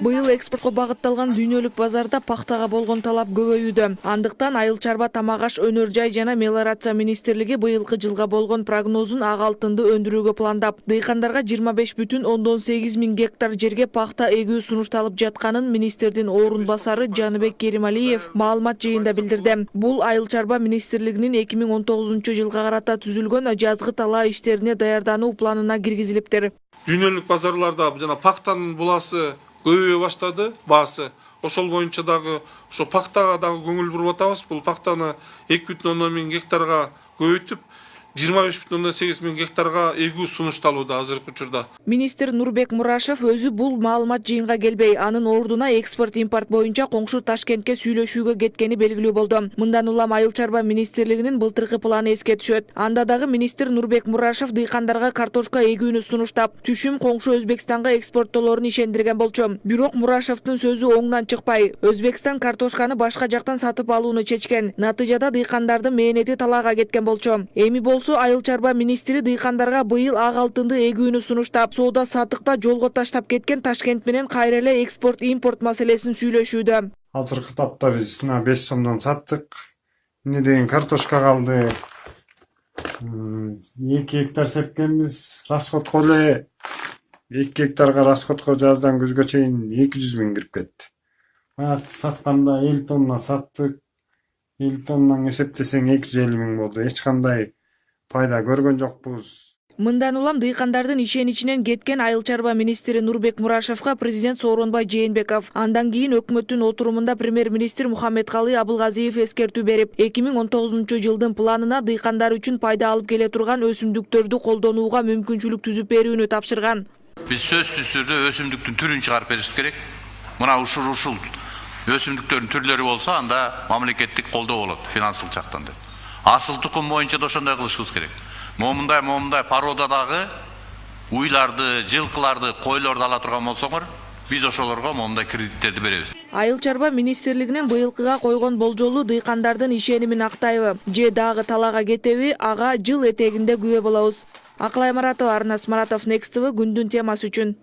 Быйыл экспортко багытталган дүйнөлүк базарда пахтага болгон талап көбөйүүдө. Андыктан Айыл чарба, тамак аш, өнөр жай жана мелиорация министрлиги быйылкы жылга болгон прогнозун ак алтынды өндүрүүгө пландап, дыйкандарга 25,8 миң гектар жерге пахта эгүү сунушталып жатканын министрдин орун басары Жаныбек Керималиев маалымат жыйында билдирди. Бул Айыл чарба министрлигинин 2019 жылга карата түзүлгөн жазгы талаа иштерине даярдануу планына киргизилиптир. Дүйнөлүк базарларда жана пахтанын буласы көбөйө баштады, баасы. Ошол боюнча дагы ошо пахтага дагы көңүл буруп атабыз. Бул пахтаны 2,10 миң гектарга көбөйтүп, 25,8 миң гектарга эгүү сунушталууда азыркы учурда. Министр Нурбек Мурашев өзү бул маалымат жыйынга келбей, анын ордуна экспорт-импорт боюнча коңшу Ташкентке сүйлөшүүгө кеткени белгилүү болду. Мындан улам Айыл чарба министрлигинин былтыркы планы эске түшөт. Анда дагы министр Нурбек Мурашев дыйкандарга картошка эгүүнү сунуштап, түшүм коңшу Өзбекстанга экспорттоолорун ишендирген болчу. Бирок Мурашевдин сөзү оңдон чыкпай. Өзбекстан картошканы башка жактан сатып алууну чечкен. Натыйжада дыйкандардын мээнети талаага кеткен болчу. Эми Айыл чарба министри дыйкандарга быйыл ак алтынды эгүүнү сунуштап, соода саттыкта жолго таштап кеткен Ташкент менен кайра эле экспорт-импорт маселесин сүйлөшүүдө. Азыркы тапта биз 5 сомдон саттык. Эмне деген картошка калды. 2 гектар сепкенбиз. Расходко эле 2 гектарга расходко жаздан күзгө чейин 200 миң кирип кетти. Сатканда 50 тонна саттык. 50 тоннан эсептесең 250 миң болду. Эч кандай пайда көргөн жокпуз. Мындан улам дыйкандардын ишеничинен кеткен Айыл чарба министри Нурбек Мурашевга президент Сооронбай Жээнбеков, андан кийин өкмөттүн отурумунда премьер-министр Мухаммедкалый Абылгазиев эскертүү берип, 2019 жылдын планына дыйкандар үчүн пайда алып келе турган өсүмдүктөрдү колдонууга мүмкүнчүлүк түзүп берүүнү тапшырган. Биз сөзсүз түрдө өсүмдүктүн түрүн чыгарып беришибиз керек. Мына ушул өсүмдүктөрдүн түрлөрү болсо, анда мамлекеттик колдоо болот финансылык жактан деп. Асыл тукум боюнча да ошондой кылышыбыз керек. Момундай породадагы уйларды, жылкыларды, койлорду ала турган болсоңор, биз ошолорго момундай кредиттерди беребиз. Айыл чарба министрлигинин быйылкыга койгон болжолу дыйкандардын ишенимин актайбы, же дагы талаага кетеби, ага жыл этегинде күбө болобуз. Акылай Маратова, Арнас Маратов, Next TV, күндүн темасы үчүн.